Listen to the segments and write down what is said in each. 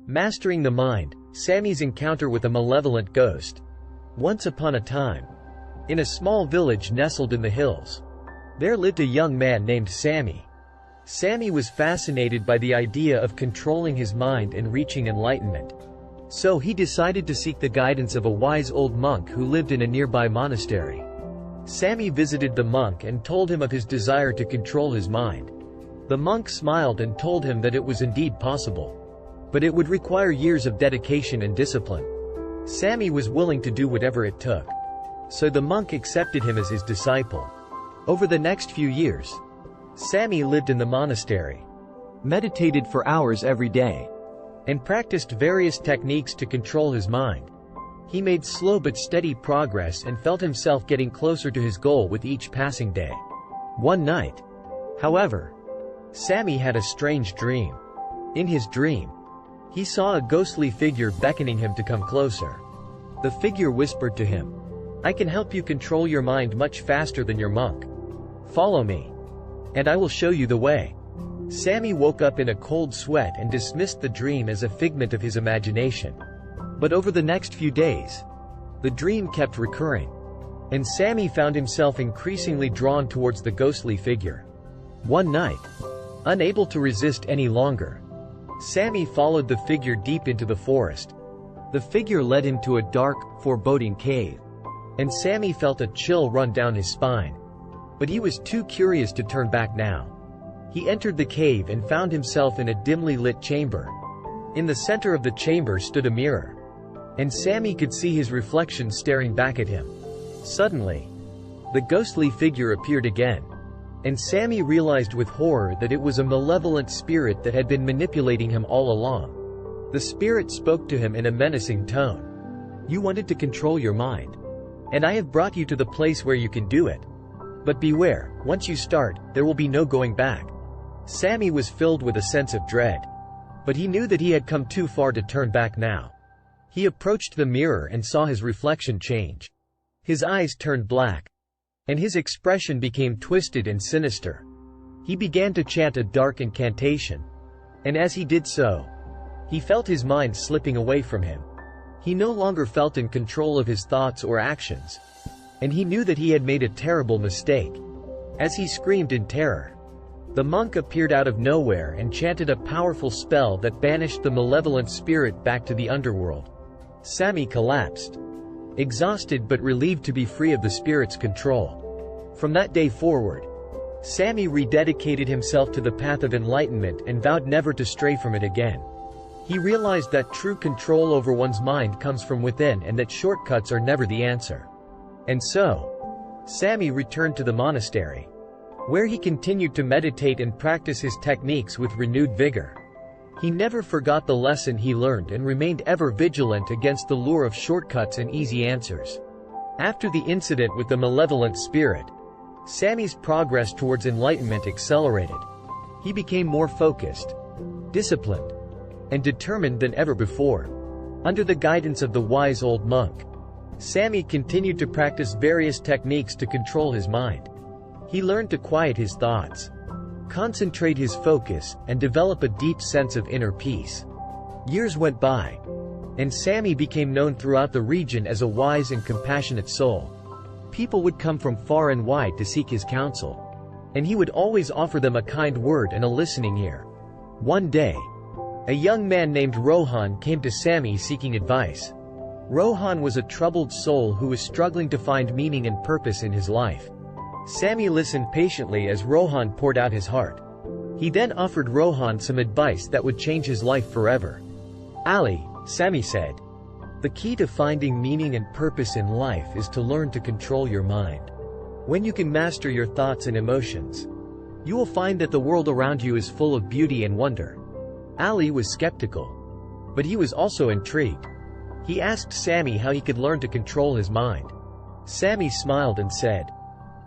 Mastering the mind, Sami's encounter with a malevolent ghost. Once upon a time, in a small village nestled in the hills, there lived a young man named Sami. Sami was fascinated by the idea of controlling his mind and reaching enlightenment. So he decided to seek the guidance of a wise old monk who lived in a nearby monastery. Sami visited the monk and told him of his desire to control his mind. The monk smiled and told him that it was indeed possible, but it would require years of dedication and discipline. Sami was willing to do whatever it took, so the monk accepted him as his disciple. Over the next few years, Sami lived in the monastery, meditated for hours every day, and practiced various techniques to control his mind. He made slow but steady progress and felt himself getting closer to his goal with each passing day. One night, however, Sami had a strange dream. In his dream, he saw a ghostly figure beckoning him to come closer. The figure whispered to him, "I can help you control your mind much faster than your monk. Follow me, and I will show you the way." Sami woke up in a cold sweat and dismissed the dream as a figment of his imagination. But over the next few days, the dream kept recurring, and Sami found himself increasingly drawn towards the ghostly figure. One night, unable to resist any longer, Sami followed the figure deep into the forest. The figure led him to a dark, foreboding cave, and Sami felt a chill run down his spine. But he was too curious to turn back now. He entered the cave and found himself in a dimly lit chamber. In the center of the chamber stood a mirror, and Sami could see his reflection staring back at him. Suddenly, the ghostly figure appeared again, and Sami realized with horror that it was a malevolent spirit that had been manipulating him all along. The spirit spoke to him in a menacing tone. "You wanted to control your mind, and I have brought you to the place where you can do it. But beware, once you start, there will be no going back." Sami was filled with a sense of dread, but he knew that he had come too far to turn back now. He approached the mirror and saw his reflection change. His eyes turned black, and his expression became twisted and sinister. He began to chant a dark incantation, and as he did so, he felt his mind slipping away from him. He no longer felt in control of his thoughts or actions, and he knew that he had made a terrible mistake. As he screamed in terror, the monk appeared out of nowhere and chanted a powerful spell that banished the malevolent spirit back to the underworld. Sami collapsed, exhausted but relieved to be free of the spirit's control. From that day forward, Sami rededicated himself to the path of enlightenment and vowed never to stray from it again. He realized that true control over one's mind comes from within and that shortcuts are never the answer. And so, Sami returned to the monastery, where he continued to meditate and practice his techniques with renewed vigor. He never forgot the lesson he learned and remained ever vigilant against the lure of shortcuts and easy answers. After the incident with the malevolent spirit, Sami's progress towards enlightenment accelerated. He became more focused, disciplined, and determined than ever before. Under the guidance of the wise old monk, Sami continued to practice various techniques to control his mind. He learned to quiet his thoughts, concentrate his focus, and develop a deep sense of inner peace. Years went by, and Sami became known throughout the region as a wise and compassionate soul. People would come from far and wide to seek his counsel, and he would always offer them a kind word and a listening ear. One day, a young man named Rohan came to Sami seeking advice. Rohan was a troubled soul who was struggling to find meaning and purpose in his life. Sami listened patiently as Rohan poured out his heart. He then offered Rohan some advice that would change his life forever. "Ali," Sami said, "the key to finding meaning and purpose in life is to learn to control your mind. When you can master your thoughts and emotions, you will find that the world around you is full of beauty and wonder." Ali was skeptical, but he was also intrigued. He asked Sami how he could learn to control his mind. Sami smiled and said,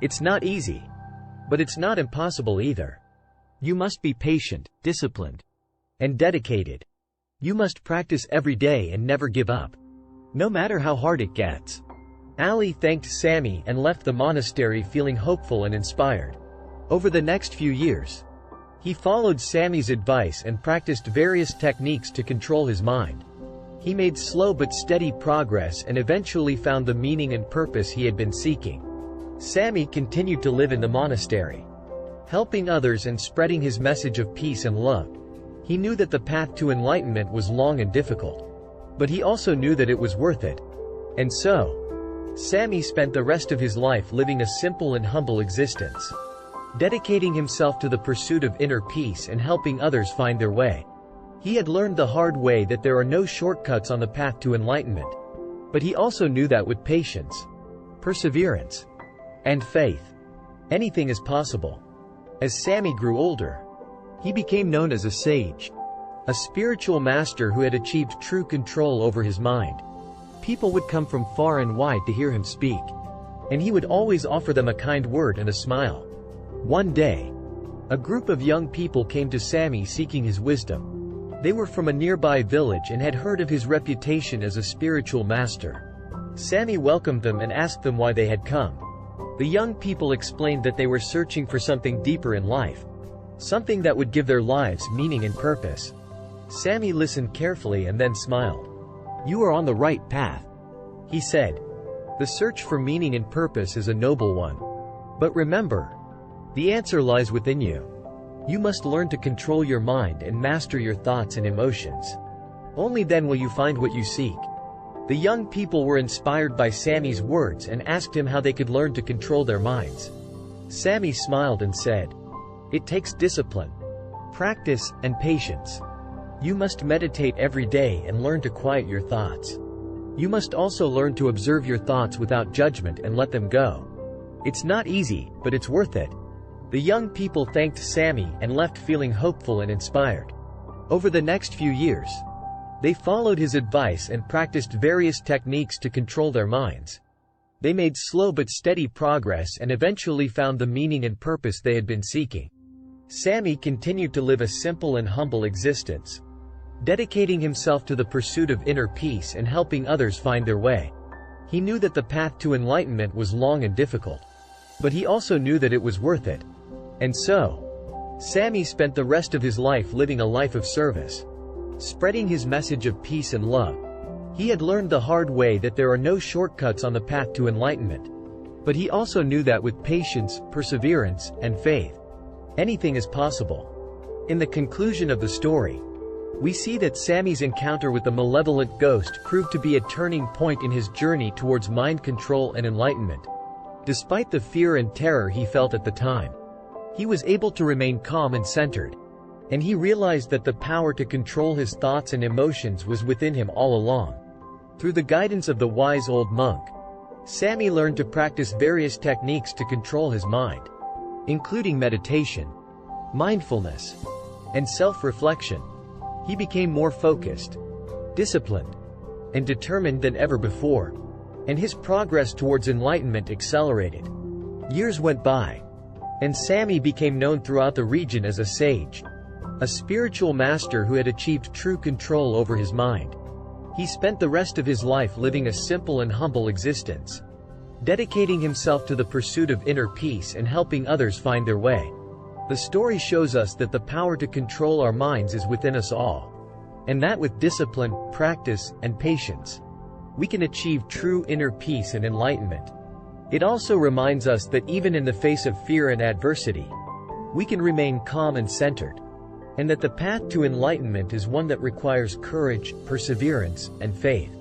"It's not easy, but it's not impossible either. You must be patient, disciplined, and dedicated. You must practice every day and never give up, no matter how hard it gets." Ali thanked Sami and left the monastery feeling hopeful and inspired. Over the next few years, He followed Sami's advice and practiced various techniques to control his mind. He made slow but steady progress and eventually found the meaning and purpose he had been seeking. Sami continued to live in the monastery, helping others and spreading his message of peace and love. He knew that the path to enlightenment was long and difficult, but he also knew that it was worth it. And so, Sami spent the rest of his life living a simple and humble existence, dedicating himself to the pursuit of inner peace and helping others find their way. He had learned the hard way that there are no shortcuts on the path to enlightenment, but he also knew that with patience, perseverance, and faith, anything is possible. As Sami grew older, he became known as a sage, a spiritual master who had achieved true control over his mind. People would come from far and wide to hear him speak, and he would always offer them a kind word and a smile. One day, a group of young people came to Sami seeking his wisdom. They were from a nearby village and had heard of his reputation as a spiritual master. Sami welcomed them and asked them why they had come. The young people explained that they were searching for something deeper in life, something that would give their lives meaning and purpose. Sami listened carefully and then smiled. "You are on the right path," he said. "The search for meaning and purpose is a noble one. But remember, the answer lies within you. You must learn to control your mind and master your thoughts and emotions. Only then will you find what you seek." The young people were inspired by Sami's words and asked him how they could learn to control their minds. Sami smiled and said, "It takes discipline, practice, and patience. You must meditate every day and learn to quiet your thoughts. You must also learn to observe your thoughts without judgment and let them go. It's not easy, but it's worth it." The young people thanked Sami and left feeling hopeful and inspired. Over the next few years, they followed his advice and practiced various techniques to control their minds. They made slow but steady progress and eventually found the meaning and purpose they had been seeking. Sami continued to live a simple and humble existence, dedicating himself to the pursuit of inner peace and helping others find their way. He knew that the path to enlightenment was long and difficult, but he also knew that it was worth it. And so, Sami spent the rest of his life living a life of service, spreading his message of peace and love. He had learned the hard way that there are no shortcuts on the path to enlightenment, but he also knew that with patience, perseverance, and faith, anything is possible. In the conclusion of the story, we see that Sami's encounter with the malevolent ghost proved to be a turning point in his journey towards mind control and enlightenment. Despite the fear and terror he felt at the time, he was able to remain calm and centered, and he realized that the power to control his thoughts and emotions was within him all along. Through the guidance of the wise old monk, Sami learned to practice various techniques to control his mind, including meditation, mindfulness, and self-reflection. He became more focused, disciplined, and determined than ever before, and his progress towards enlightenment accelerated. Years went by, and Sami became known throughout the region as a sage, a spiritual master who had achieved true control over his mind. He spent the rest of his life living a simple and humble existence, dedicating himself to the pursuit of inner peace and helping others find their way. The story shows us that the power to control our minds is within us all, and that with discipline, practice, and patience, we can achieve true inner peace and enlightenment. It also reminds us that even in the face of fear and adversity, we can remain calm and centered, and that the path to enlightenment is one that requires courage, perseverance, and faith.